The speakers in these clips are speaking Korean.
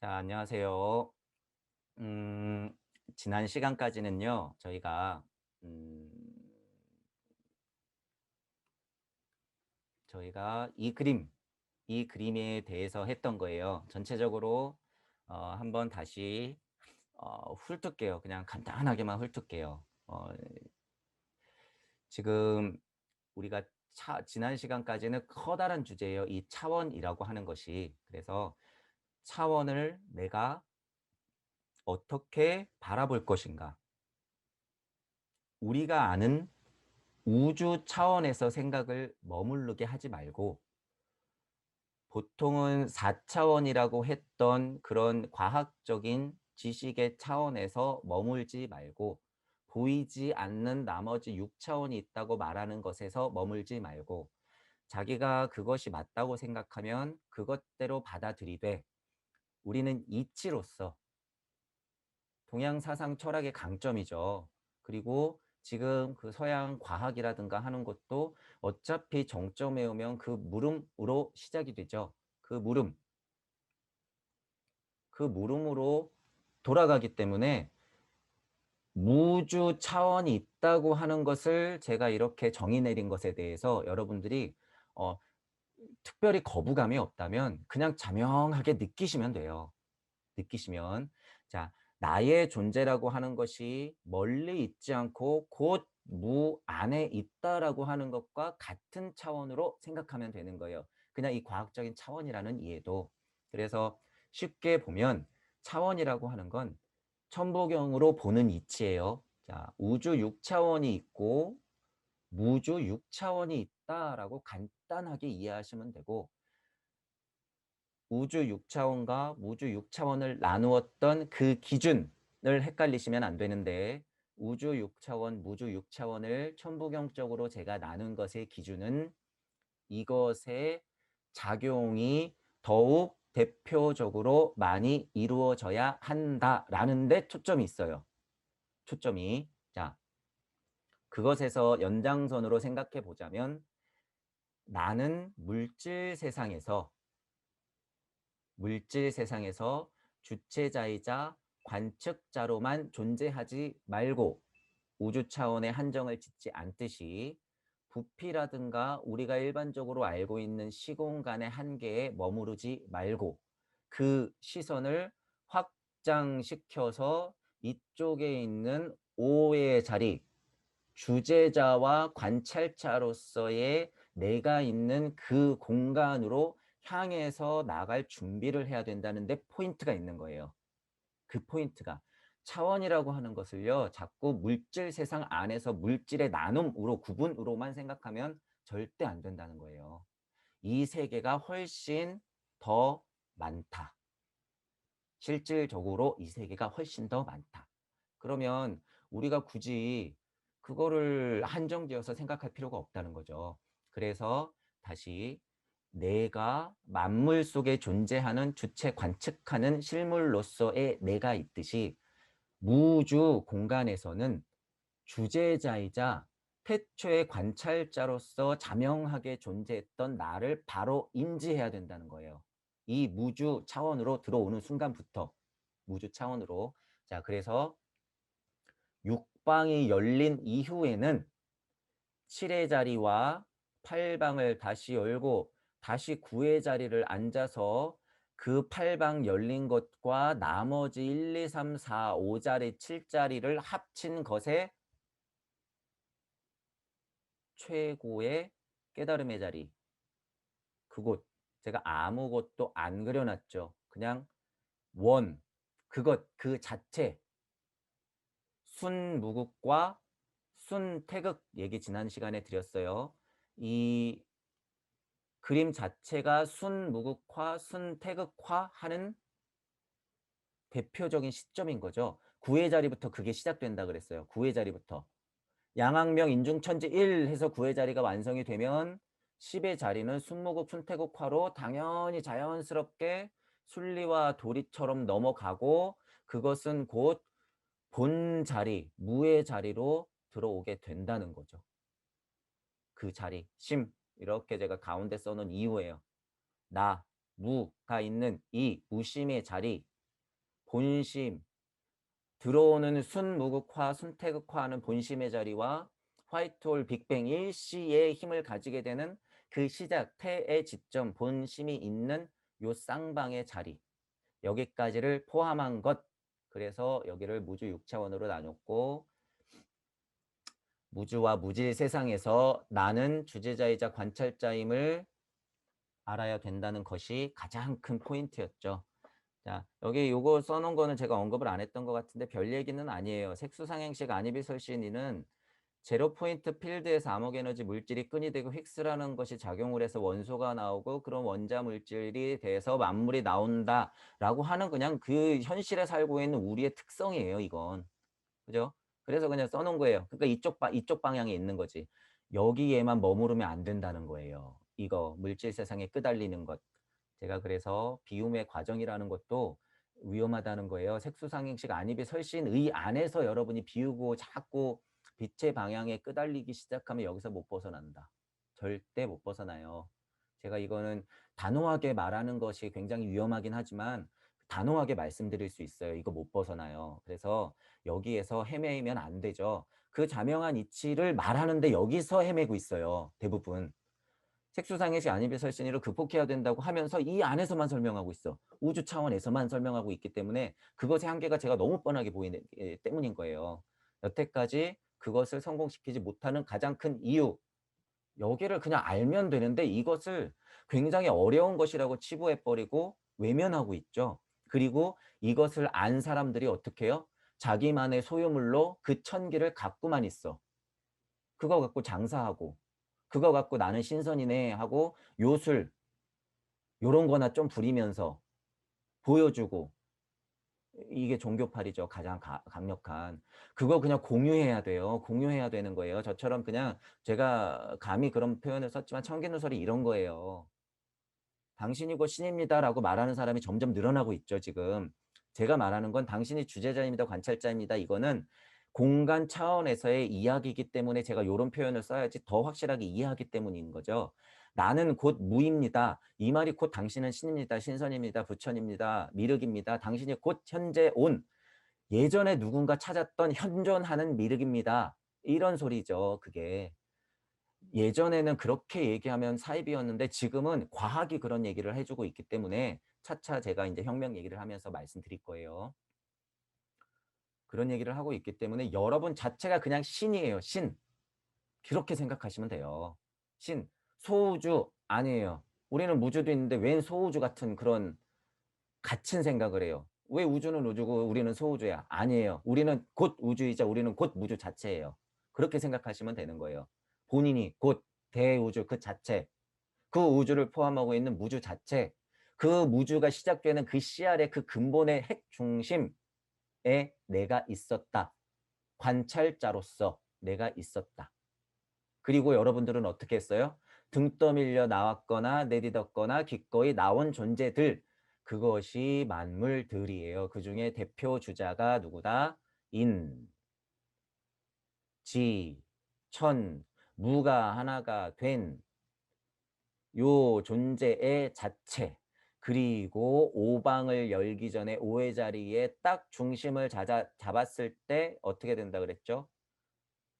자, 안녕하세요. 음, 지난 시간까지는요, 음, 저희가 이 그림에 대해서 했던 거예요. 전체적으로 한번 다시 훑을게요. 그냥 간단하게만 훑을게요. 지금 우리가 지난 시간까지는 커다란 주제예요. 이 차원이라고 하는 것이. 그래서 차원을 내가 어떻게 바라볼 것인가. 우리가 아는 우주 차원에서 생각을 머무르게 하지 말고 보통은 4차원이라고 했던 그런 과학적인 지식의 차원에서 머물지 말고 보이지 않는 나머지 6차원이 있다고 말하는 것에서 머물지 말고 자기가 그것이 맞다고 생각하면 그것대로 받아들이되 우리는 이치로서 동양 사상 철학의 강점이죠. 그리고 지금 그 서양 과학이라든가 하는 것도 어차피 정점에 오면 그 물음으로 시작이 되죠. 그 물음으로 돌아가기 때문에 무주 차원이 있다고 하는 것을 제가 이렇게 정의 내린 것에 대해서 여러분들이 어, 특별히 거부감이 없다면 그냥 자명하게 느끼시면 돼요. 느끼시면. 자, 나의 존재라고 하는 것이 멀리 있지 않고 곧 무 안에 있다라고 하는 것과 같은 차원으로 생각하면 되는 거예요. 그냥 이 과학적인 차원이라는 이해도. 그래서 쉽게 보면 차원이라고 하는 건 천부경으로 보는 이치예요. 자, 우주 6차원이 있고 무주 6차원이 있다라고 간단하게 이해하시면 되고 우주 6차원과 무주 6차원을 나누었던 그 기준을 헷갈리시면 안 되는데 우주 6차원, 무주 6차원을 천부경적으로 제가 나눈 것의 기준은 이것의 작용이 더욱 대표적으로 많이 이루어져야 한다라는 데 초점이 있어요. 초점이. 자, 그것에서 연장선으로 생각해 보자면 나는 물질 세상에서 주체자이자 관측자로만 존재하지 말고 우주 차원의 한정을 짓지 않듯이 부피라든가 우리가 일반적으로 알고 있는 시공간의 한계에 머무르지 말고 그 시선을 확장시켜서 이쪽에 있는 오의 자리, 주제자와 관찰자로서의 내가 있는 그 공간으로 향해서 나갈 준비를 해야 된다는데 포인트가 있는 거예요. 그 포인트가. 차원이라고 하는 것을요, 자꾸 물질 세상 안에서 물질의 나눔으로, 구분으로만 생각하면 절대 안 된다는 거예요. 이 세계가 훨씬 더 많다. 실질적으로 이 세계가 훨씬 더 많다. 그러면 우리가 굳이 그거를 한정지어서 생각할 필요가 없다는 거죠. 그래서 다시 내가 만물 속에 존재하는 주체 관측하는 실물로서의 내가 있듯이 무주 공간에서는 주제자이자 태초의 관찰자로서 자명하게 존재했던 나를 바로 인지해야 된다는 거예요. 이 무주 차원으로 들어오는 순간부터 무주 차원으로. 자, 그래서 육방이 열린 이후에는 7의 자리와 8방을 다시 열고 다시 9의 자리를 앉아서 그 8방 열린 것과 나머지 1, 2, 3, 4, 5자리, 7자리를 합친 것에 최고의 깨달음의 자리, 그곳. 제가 아무것도 안 그려놨죠. 그냥 원, 그것, 그 자체, 순무극과 순태극 얘기 지난 시간에 드렸어요. 이 그림 자체가 순무극화, 순태극화하는 대표적인 시점인 거죠. 9의 자리부터 그게 시작된다 그랬어요. 9의 자리부터. 양악명 인중천지 1 해서 9의 자리가 완성이 되면 10의 자리는 순무극, 순태극화로 당연히 자연스럽게 순리와 도리처럼 넘어가고 그것은 곧 본 자리, 무의 자리로 들어오게 된다는 거죠. 그 자리, 심, 이렇게 제가 가운데 써놓은 이유예요. 나, 무가 있는 이 무심의 자리, 본심, 들어오는 순무극화, 순태극화하는 본심의 자리와 화이트홀 빅뱅 일시의 힘을 가지게 되는 그 시작, 태의 지점, 본심이 있는 요 쌍방의 자리, 여기까지를 포함한 것. 그래서 여기를 무주 6차원으로 나눴고, 무주와 무질 세상에서 나는 주제자이자 관찰자임을 알아야 된다는 것이 가장 큰 포인트였죠. 자, 여기 요거 써놓은 거는 제가 언급을 안 했던 것 같은데 별 얘기는 아니에요. 색수상행식 아니비설신이는 제로 포인트 필드에서 암흑에너지 물질이 끈이 되고 힉스라는 것이 작용을 해서 원소가 나오고 그런 원자 물질이 돼서 만물이 나온다라고 하는 그냥 그 현실에 살고 있는 우리의 특성이에요, 이건. 그죠? 그래서 그냥 써놓은 거예요. 그러니까 이쪽 방향에 있는 거지. 여기에만 머무르면 안 된다는 거예요. 이거 물질 세상에 끄달리는 것. 제가 그래서 비움의 과정이라는 것도 위험하다는 거예요. 색수상행식 안입이 설신의 안에서 여러분이 비우고 자꾸 빛의 방향에 끄달리기 시작하면 여기서 못 벗어난다. 절대 못 벗어나요. 제가 이거는 단호하게 말하는 것이 굉장히 위험하긴 하지만 단호하게 말씀드릴 수 있어요. 이거 못 벗어나요. 그래서 여기에서 헤매면 안 되죠. 그 자명한 이치를 말하는데 여기서 헤매고 있어요. 대부분. 색수상해시 안입의 설신이를 극복해야 된다고 하면서 이 안에서만 설명하고 있어. 우주 차원에서만 설명하고 있기 때문에 그것의 한계가 제가 너무 뻔하게 보이는 때문인 거예요. 여태까지 그것을 성공시키지 못하는 가장 큰 이유. 여기를 그냥 알면 되는데 이것을 굉장히 어려운 것이라고 치부해버리고 외면하고 있죠. 그리고 이것을 안 사람들이 어떻게 해요? 자기만의 소유물로 그 천기를 갖고만 있어. 그거 갖고 장사하고 그거 갖고 나는 신선이네 하고 요술 요런 거나 좀 부리면서 보여주고 이게 종교팔이죠. 가장 강력한. 그거 그냥 공유해야 돼요. 공유해야 되는 거예요. 저처럼 그냥 제가 감히 그런 표현을 썼지만 청기누설이 이런 거예요. 당신이 곧 신입니다라고 말하는 사람이 점점 늘어나고 있죠, 지금. 제가 말하는 건 당신이 주제자입니다, 관찰자입니다. 이거는 공간 차원에서의 이야기이기 때문에 제가 이런 표현을 써야지 더 확실하게 이해하기 때문인 거죠. 나는 곧 무입니다. 이 말이 곧 당신은 신입니다, 신선입니다, 부처입니다, 미륵입니다. 당신이 곧 현재 온 예전에 누군가 찾았던 현존하는 미륵입니다. 이런 소리죠, 그게. 예전에는 그렇게 얘기하면 사입이었는데 지금은 과학이 그런 얘기를 해주고 있기 때문에 차차 제가 이제 혁명 얘기를 하면서 말씀드릴 거예요. 그런 얘기를 하고 있기 때문에 여러분 자체가 그냥 신이에요. 신. 그렇게 생각하시면 돼요. 신. 소우주 아니에요. 우리는 무주도 있는데 웬 소우주 같은 그런 갇힌 생각을 해요. 왜 우주는 우주고 우리는 소우주야? 아니에요. 우리는 곧 우주이자 우리는 곧 무주 자체예요. 그렇게 생각하시면 되는 거예요. 본인이 곧 대우주 그 자체, 그 우주를 포함하고 있는 무주 자체, 그 무주가 시작되는 그 씨알의 그 근본의 핵 중심에 내가 있었다. 관찰자로서 내가 있었다. 그리고 여러분들은 어떻게 했어요? 등 떠밀려 나왔거나 내딛었거나 기꺼이 나온 존재들. 그것이 만물들이에요. 그 중에 대표 주자가 누구다? 인, 지, 천, 무가 하나가 된 요 존재의 자체. 그리고 오방을 열기 전에 오의 자리에 딱 중심을 잡았을 때 어떻게 된다 그랬죠?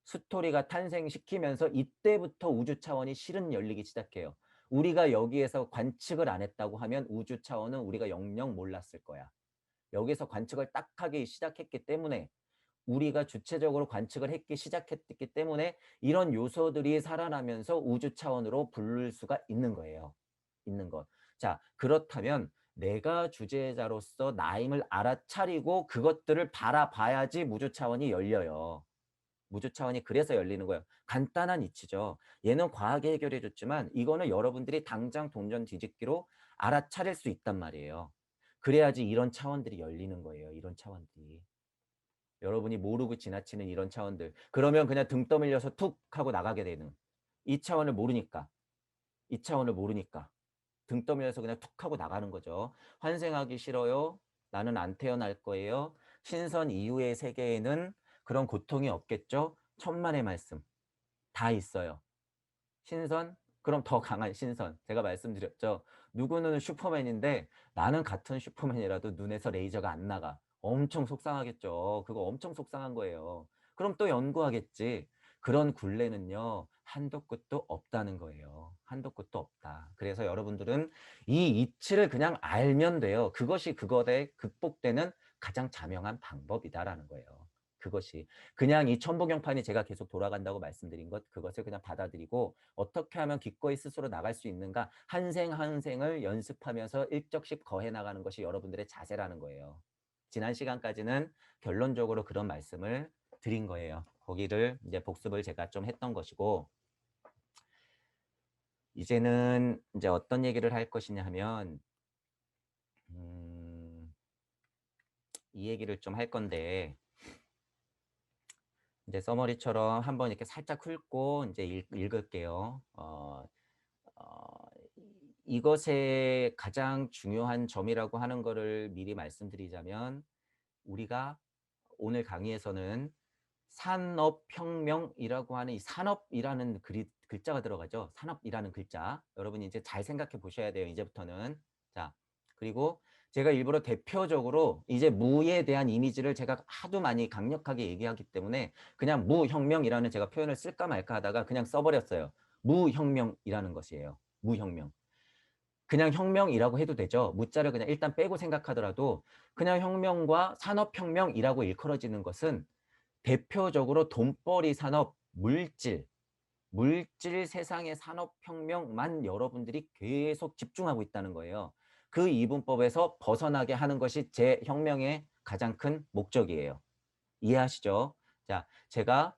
스토리가 탄생시키면서 이때부터 우주 차원이 실은 열리기 시작해요. 우리가 여기에서 관측을 안 했다고 하면 우주 차원은 우리가 영영 몰랐을 거야. 여기서 관측을 딱 하기 시작했기 때문에 우리가 주체적으로 관측을 했기 시작했기 때문에 이런 요소들이 살아나면서 우주 차원으로 부를 수가 있는 거예요. 있는 것. 자, 그렇다면 내가 주제자로서 나임을 알아차리고 그것들을 바라봐야지 무주 차원이 열려요. 무주 차원이 그래서 열리는 거예요. 간단한 이치죠. 얘는 과학이 해결해 줬지만 이거는 여러분들이 당장 동전 뒤집기로 알아차릴 수 있단 말이에요. 그래야지 이런 차원들이 열리는 거예요. 이런 차원들이. 여러분이 모르고 지나치는 이런 차원들. 그러면 그냥 등 떠밀려서 툭 하고 나가게 되는. 이 차원을 모르니까. 이 차원을 모르니까. 등 떠밀려서 그냥 툭 하고 나가는 거죠. 환생하기 싫어요. 나는 안 태어날 거예요. 신선 이후의 세계에는 그런 고통이 없겠죠. 천만의 말씀. 다 있어요. 신선 그럼 더 강한 신선. 제가 말씀드렸죠. 누구는 슈퍼맨인데 나는 같은 슈퍼맨이라도 눈에서 레이저가 안 나가. 엄청 속상하겠죠. 그거 엄청 속상한 거예요. 그럼 또 연구하겠지. 그런 굴레는요. 한도 끝도 없다는 거예요. 한도 끝도 없다. 그래서 여러분들은 이 이치를 그냥 알면 돼요. 그것이 그것에 극복되는 가장 자명한 방법이다라는 거예요. 그것이. 그냥 이 천부경판이 제가 계속 돌아간다고 말씀드린 것, 그것을 그냥 받아들이고 어떻게 하면 기꺼이 스스로 나갈 수 있는가, 한 생 한 생을 연습하면서 일적씩 거해 나가는 것이 여러분들의 자세라는 거예요. 지난 시간까지는 결론적으로 그런 말씀을 드린 거예요. 거기를 이제 복습을 제가 좀 했던 것이고, 이제는 이제 어떤 얘기를 할 것이냐 하면 이 얘기를 좀 할 건데, 이제 서머리처럼 한번 이렇게 살짝 훑고 이제 읽을게요. 어, 이것의 가장 중요한 점이라고 하는 거를 미리 말씀드리자면, 우리가 오늘 강의에서는 산업혁명이라고 하는 이 산업이라는 글자가 들어가죠. 산업이라는 글자. 여러분이 이제 잘 생각해 보셔야 돼요. 이제부터는. 자, 그리고 제가 일부러 대표적으로 이제 무에 대한 이미지를 제가 하도 많이 강력하게 얘기하기 때문에 그냥 무혁명이라는 제가 표현을 쓸까 말까 하다가 그냥 써버렸어요. 무혁명이라는 것이에요. 무혁명. 그냥 혁명이라고 해도 되죠. 무자를 그냥 일단 빼고 생각하더라도 그냥 혁명과 산업혁명이라고 일컬어지는 것은 대표적으로 돈벌이 산업, 물질 세상의 산업혁명만 여러분들이 계속 집중하고 있다는 거예요. 그 이분법에서 벗어나게 하는 것이 제 혁명의 가장 큰 목적이에요. 이해하시죠? 자, 제가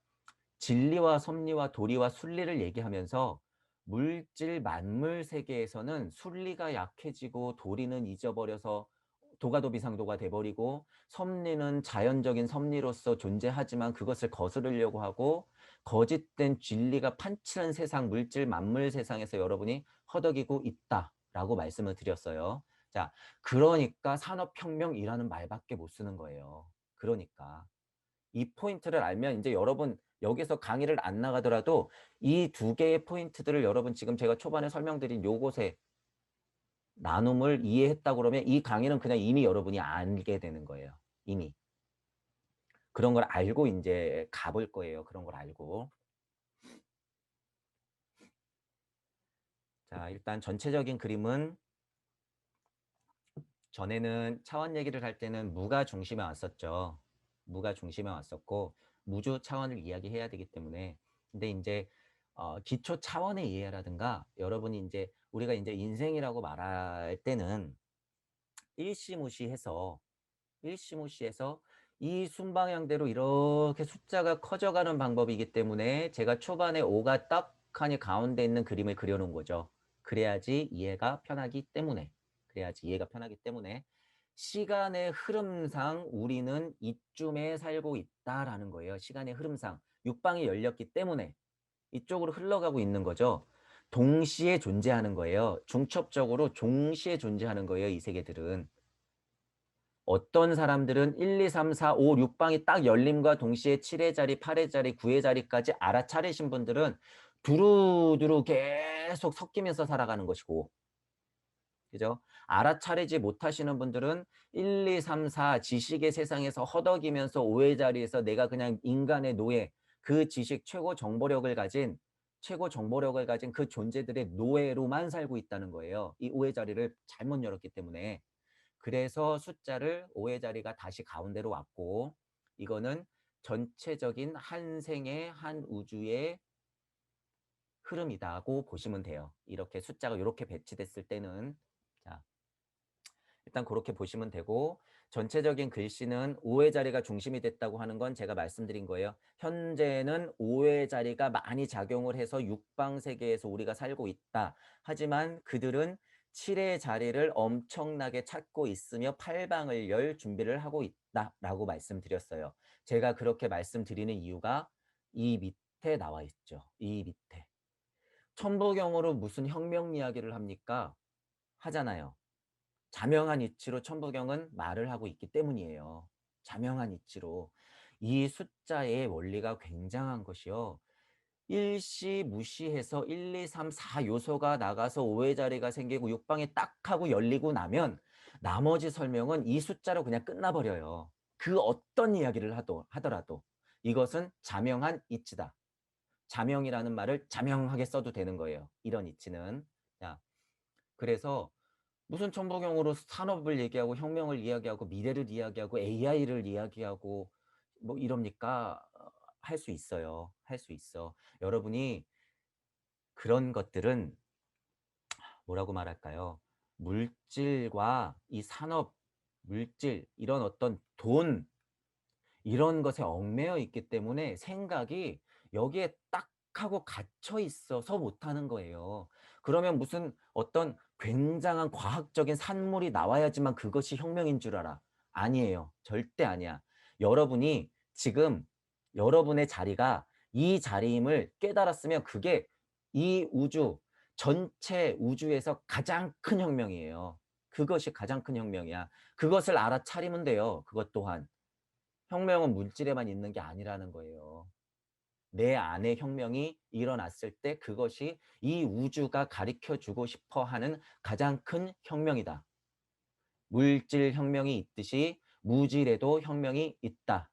진리와 섭리와 도리와 순리를 얘기하면서 물질 만물 세계에서는 순리가 약해지고 도리는 잊어버려서 도가도비상도가 돼버리고 섭리는 자연적인 섭리로서 존재하지만 그것을 거스르려고 하고 거짓된 진리가 판치는 세상 물질 만물 세상에서 여러분이 허덕이고 있다라고 말씀을 드렸어요. 자, 그러니까 산업혁명이라는 말밖에 못 쓰는 거예요. 그러니까 이 포인트를 알면 이제 여러분 여기서 강의를 안 나가더라도 이 두 개의 포인트들을 여러분 지금 제가 초반에 설명드린 요것에 나눔을 이해했다 그러면 이 강의는 그냥 이미 여러분이 알게 되는 거예요. 이미. 그런 걸 알고 이제 가볼 거예요. 그런 걸 알고. 자, 일단 전체적인 그림은 전에는 차원 얘기를 할 때는 무가 중심에 왔었죠. 무가 중심에 왔었고 무주 차원을 이야기해야 되기 때문에 근데 이제 기초 차원의 이해라든가 여러분이 이제 우리가 이제 인생이라고 말할 때는 일시무시해서 일시무시해서 이 순방향대로 이렇게 숫자가 커져가는 방법이기 때문에 제가 초반에 5가 딱하니 가운데 있는 그림을 그려놓은 거죠. 그래야지 이해가 편하기 때문에 그래야지 이해가 편하기 때문에 시간의 흐름상 우리는 이쯤에 살고 있다라는 거예요. 시간의 흐름상 육방이 열렸기 때문에 이쪽으로 흘러가고 있는 거죠. 동시에 존재하는 거예요. 중첩적으로 동시에 존재하는 거예요. 이 세계들은. 어떤 사람들은 1, 2, 3, 4, 5, 6방이 딱 열림과 동시에 7의 자리, 8의 자리, 9의 자리까지 알아차리신 분들은 두루두루 계속 섞이면서 살아가는 것이고 그죠? 알아차리지 못하시는 분들은 1, 2, 3, 4 지식의 세상에서 허덕이면서 5의 자리에서 내가 그냥 인간의 노예, 그 지식 최고 정보력을 가진 그 존재들의 노예로만 살고 있다는 거예요. 이 5의 자리를 잘못 열었기 때문에. 그래서 숫자를 5의 자리가 다시 가운데로 왔고 이거는 전체적인 한 생의 한 우주의 흐름이라고 보시면 돼요. 이렇게 숫자가 이렇게 배치됐을 때는 자, 일단 그렇게 보시면 되고 전체적인 글씨는 5의 자리가 중심이 됐다고 하는 건 제가 말씀드린 거예요. 현재는 5의 자리가 많이 작용을 해서 육방 세계에서 우리가 살고 있다. 하지만 그들은 7의 자리를 엄청나게 찾고 있으며 8방을 열 준비를 하고 있다라고 말씀드렸어요. 제가 그렇게 말씀드리는 이유가 이 밑에 나와 있죠. 이 밑에. 천부경으로 무슨 혁명 이야기를 합니까? 하잖아요. 자명한 이치로 천부경은 말을 하고 있기 때문이에요. 자명한 이치로. 이 숫자의 원리가 굉장한 것이요. 일시 무시해서 1, 2, 3, 4 요소가 나가서 5의 자리가 생기고 6방이 딱 하고 열리고 나면 나머지 설명은 이 숫자로 그냥 끝나버려요. 그 어떤 이야기를 하더라도 이것은 자명한 이치다. 자명이라는 말을 자명하게 써도 되는 거예요. 이런 이치는. 자, 그래서 무슨 천부경으로 산업을 얘기하고 혁명을 이야기하고 미래를 이야기하고 AI를 이야기하고 뭐 이럽니까? 할 수 있어요. 할 수 있어. 여러분이 그런 것들은 뭐라고 말할까요? 물질과 이 산업, 물질, 이런 어떤 돈, 이런 것에 얽매여 있기 때문에 생각이 여기에 딱 하고 갇혀 있어서 못하는 거예요. 그러면 무슨 어떤 굉장한 과학적인 산물이 나와야지만 그것이 혁명인 줄 알아. 아니에요. 절대 아니야. 여러분이 지금 여러분의 자리가 이 자리임을 깨달았으면 그게 이 우주, 전체 우주에서 가장 큰 혁명이에요. 그것이 가장 큰 혁명이야. 그것을 알아차리면 돼요. 그것 또한. 혁명은 물질에만 있는 게 아니라는 거예요. 내 안에 혁명이 일어났을 때 그것이 이 우주가 가르쳐주고 싶어 하는 가장 큰 혁명이다. 물질 혁명이 있듯이 무질에도 혁명이 있다.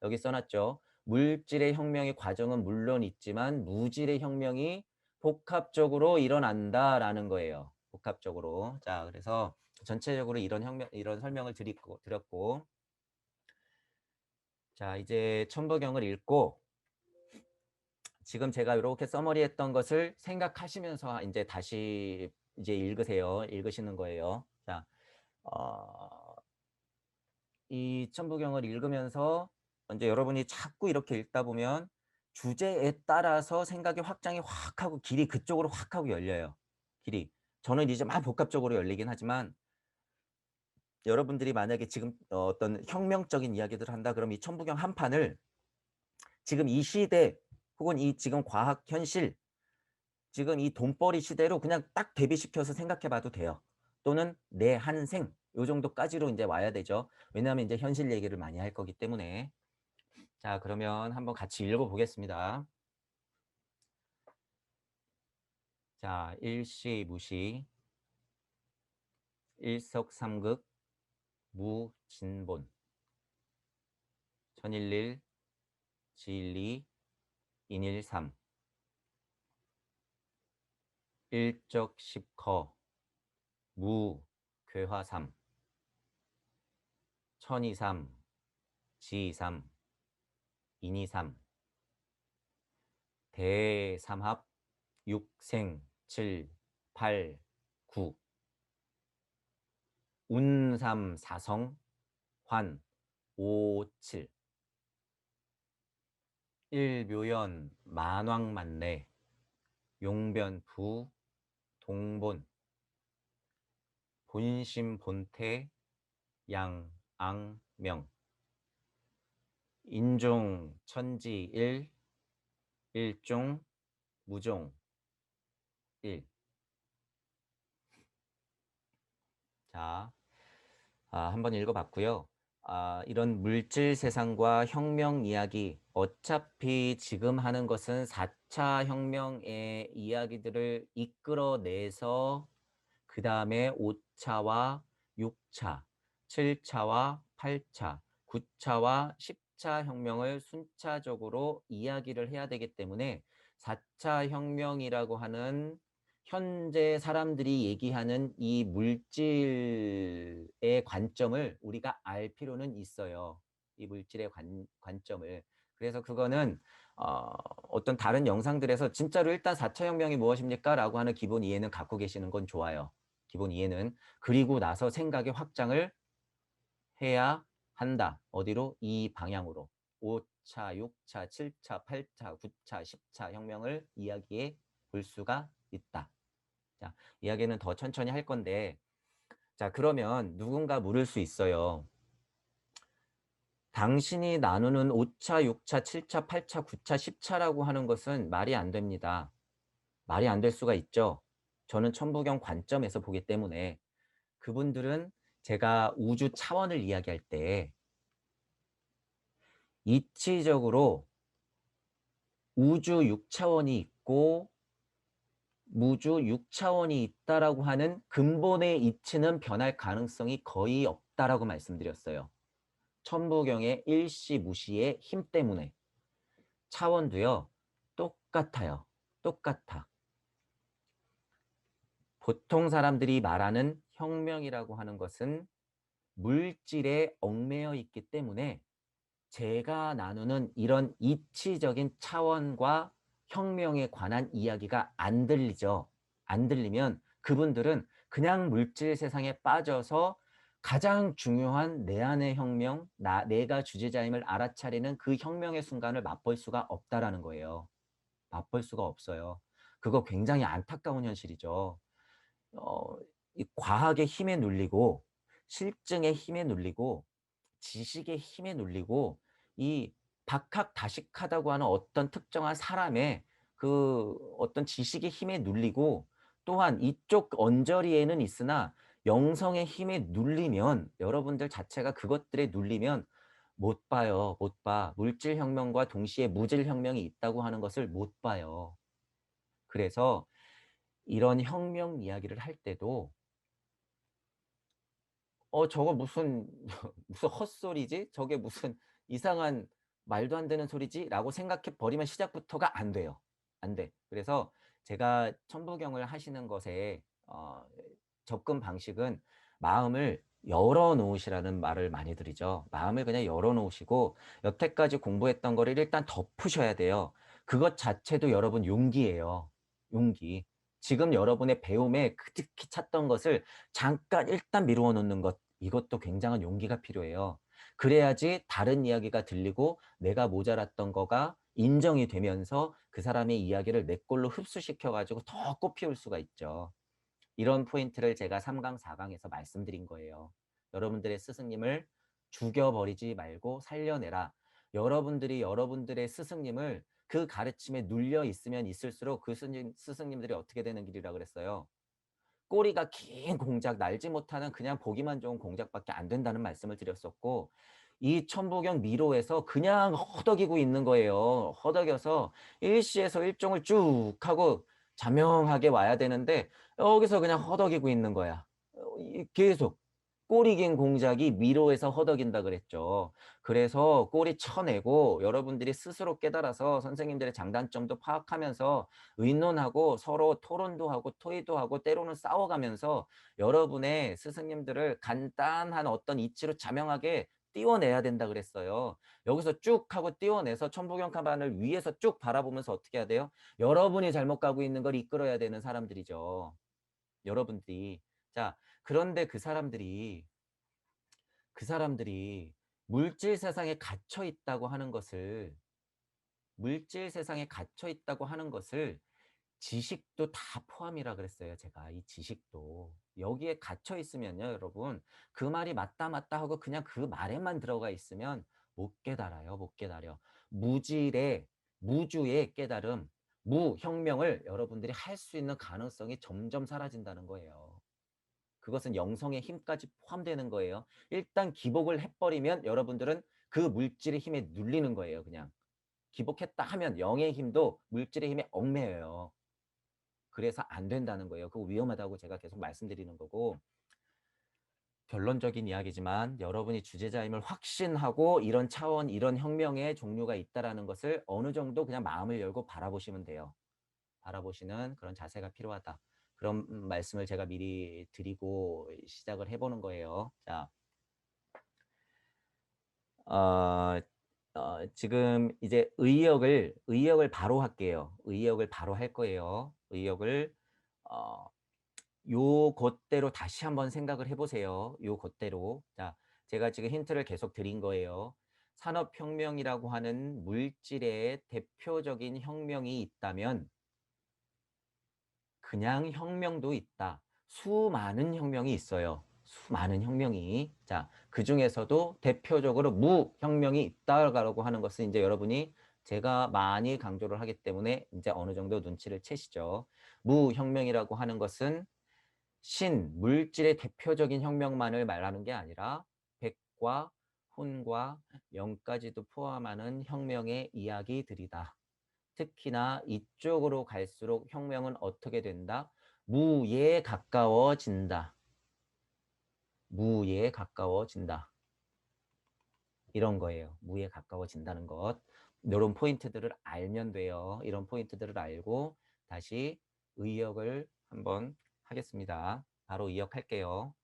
여기 써놨죠. 물질의 혁명의 과정은 물론 있지만 무질의 혁명이 복합적으로 일어난다라는 거예요. 복합적으로. 자, 그래서 전체적으로 이런 설명을 드렸고, 자, 이제 천부경을 읽고 지금 제가 이렇게 서머리했던 것을 생각하시면서 이제 다시 이제 읽으세요. 읽으시는 거예요. 자, 이 천부경을 읽으면서 이제 여러분이 자꾸 이렇게 읽다 보면 주제에 따라서 생각의 확장이 확 하고 길이 그쪽으로 확 하고 열려요. 길이. 저는 이제 막 복합적으로 열리긴 하지만 여러분들이 만약에 지금 어떤 혁명적인 이야기들을 한다 그러면 이 천부경 한 판을 지금 이 시대 혹은 이 지금 과학 현실 지금 이 돈벌이 시대로 그냥 딱 대비시켜서 생각해 봐도 돼요. 또는 내 한생 요 정도까지로 이제 와야 되죠. 왜냐하면 이제 현실 얘기를 많이 할 거기 때문에. 자, 그러면 한번 같이 읽어 보겠습니다. 자, 일시 무시 일석삼극 무진본 천일일 지일리 인일삼 일적십커 무괴화삼 천이삼 지이삼 인이삼 대삼합 육생 칠 팔 구 운삼 사성 환 오 칠 일묘연 만왕만래 용변부 동본 본심본태 양앙명 인종 천지일 일종 무종 일. 자, 한번 읽어봤고요. 이런 물질 세상과 혁명 이야기, 어차피 지금 하는 것은 4차 혁명의 이야기들을 이끌어내서 그 다음에 5차와 6차, 7차와 8차, 9차와 10차 혁명을 순차적으로 이야기를 해야 되기 때문에 4차 혁명이라고 하는 현재 사람들이 얘기하는 이 물질의 관점을 우리가 알 필요는 있어요. 이 물질의 관점을. 그래서 그거는 어떤 다른 영상들에서 진짜로 일단 4차 혁명이 무엇입니까? 라고 하는 기본 이해는 갖고 계시는 건 좋아요. 기본 이해는. 그리고 나서 생각의 확장을 해야 한다. 어디로? 이 방향으로. 5차, 6차, 7차, 8차, 9차, 10차 혁명을 이야기해 볼 수가 있다. 자, 이야기는 더 천천히 할 건데, 자, 그러면 누군가 물을 수 있어요. 당신이 나누는 5차, 6차, 7차, 8차, 9차, 10차라고 하는 것은 말이 안 됩니다. 말이 안 될 수가 있죠. 저는 천부경 관점에서 보기 때문에 그분들은 제가 우주 차원을 이야기할 때 이치적으로 우주 6차원이 있고 무주 6차원이 있다라고 하는 근본의 이치는 변할 가능성이 거의 없다라고 말씀드렸어요. 천부경의 일시 무시의 힘 때문에. 차원도요. 똑같아요. 똑같아. 보통 사람들이 말하는 혁명이라고 하는 것은 물질에 얽매여 있기 때문에 제가 나누는 이런 이치적인 차원과 혁명에 관한 이야기가 안 들리죠. 안 들리면 그분들은 그냥 물질 세상에 빠져서 가장 중요한 내 안의 혁명, 내가 주제자임을 알아차리는 그 혁명의 순간을 맛볼 수가 없다라는 거예요. 맛볼 수가 없어요. 그거 굉장히 안타까운 현실이죠. 어, 이 과학의 힘에 눌리고 실증의 힘에 눌리고 지식의 힘에 눌리고 이 박학다식하다고 하는 어떤 특정한 사람의 그 어떤 지식의 힘에 눌리고 또한 이쪽 언저리에는 있으나 영성의 힘에 눌리면 여러분들 자체가 그것들에 눌리면 못 봐요. 못 봐. 물질혁명과 동시에 무질혁명이 있다고 하는 것을 못 봐요. 그래서 이런 혁명 이야기를 할 때도 저거 무슨 무슨 헛소리지? 저게 무슨 이상한 말도 안 되는 소리지?'라고 생각해 버리면 시작부터가 안 돼요. 안 돼. 그래서 제가 천부경을 하시는 것에 접근 방식은 마음을 열어 놓으시라는 말을 많이 드리죠. 마음을 그냥 열어 놓으시고 여태까지 공부했던 거를 일단 덮으셔야 돼요. 그것 자체도 여러분 용기예요. 용기. 지금 여러분의 배움에 그득히 찼던 것을 잠깐 일단 미루어 놓는 것, 이것도 굉장한 용기가 필요해요. 그래야지 다른 이야기가 들리고 내가 모자랐던 거가 인정이 되면서 그 사람의 이야기를 내 걸로 흡수시켜 가지고 더 꽃피울 수가 있죠. 이런 포인트를 제가 3 강, 4 강에서 말씀드린 거예요. 여러분들의 스승님을 죽여버리지 말고 살려내라. 여러분들이 여러분들의 스승님을 그 가르침에 눌려 있으면 있을수록 그 스승님들이 어떻게 되는 길이라 그랬어요? 꼬리가 긴 공작, 날지 못하는 그냥 보기만 좋은 공작밖에 안 된다는 말씀을 드렸었고 이 천부경 미로에서 그냥 허덕이고 있는 거예요. 허덕여서 일시에서 일종을 쭉 하고 자명하게 와야 되는데 여기서 그냥 허덕이고 있는 거야. 계속. 꼬리 긴 공작이 미로에서 허덕인다 그랬죠. 그래서 꼬리 쳐내고 여러분들이 스스로 깨달아서 선생님들의 장단점도 파악하면서 의논하고 서로 토론도 하고 토의도 하고 때로는 싸워가면서 여러분의 스승님들을 간단한 어떤 이치로 자명하게 띄워내야 된다 그랬어요. 여기서 쭉 하고 띄워내서 천부경 카반을 위에서 쭉 바라보면서 어떻게 해야 돼요? 여러분이 잘못 가고 있는 걸 이끌어야 되는 사람들이죠. 여러분들이. 자, 그런데 그 사람들이 물질 세상에 갇혀 있다고 하는 것을 물질 세상에 갇혀 있다고 하는 것을 지식도 다 포함이라 그랬어요, 제가. 이 지식도. 여기에 갇혀 있으면요, 여러분. 그 말이 맞다, 맞다 하고 그냥 그 말에만 들어가 있으면 못 깨달아요, 못 깨달아. 무질의, 무주의 깨달음, 무혁명을 여러분들이 할 수 있는 가능성이 점점 사라진다는 거예요. 그것은 영성의 힘까지 포함되는 거예요. 일단 기복을 해버리면 여러분들은 그 물질의 힘에 눌리는 거예요, 그냥. 기복했다 하면 영의 힘도 물질의 힘에 얽매여요. 그래서 안 된다는 거예요. 그거 위험하다고 제가 계속 말씀드리는 거고 결론적인 이야기지만 여러분이 주제자임을 확신하고 이런 차원, 이런 혁명의 종류가 있다라는 것을 어느 정도 그냥 마음을 열고 바라보시면 돼요. 바라보시는 그런 자세가 필요하다. 그런 말씀을 제가 미리 드리고 시작을 해보는 거예요. 자, 어, 지금 이제 의역을 바로 할게요. 의역을 바로 할 거예요. 의역을 어, 요 것대로 다시 한번 생각을 해 보세요. 요 것대로. 자, 제가 지금 힌트를 계속 드린 거예요. 산업혁명이라고 하는 물질의 대표적인 혁명이 있다면 그냥 혁명도 있다. 수많은 혁명이 있어요. 수많은 혁명이. 자, 그중에서도 대표적으로 무혁명이 있다라고 하는 것은 이제 여러분이 제가 많이 강조를 하기 때문에 이제 어느 정도 눈치를 채시죠. 무혁명이라고 하는 것은 물질의 대표적인 혁명만을 말하는 게 아니라 백과 혼과 영까지도 포함하는 혁명의 이야기들이다. 특히나 이쪽으로 갈수록 혁명은 어떻게 된다? 무에 가까워진다. 무에 가까워진다. 이런 거예요. 무에 가까워진다는 것. 요런 포인트들을 알면 돼요. 이런 포인트들을 알고 다시 의역을 한번 하겠습니다. 바로 의역할게요.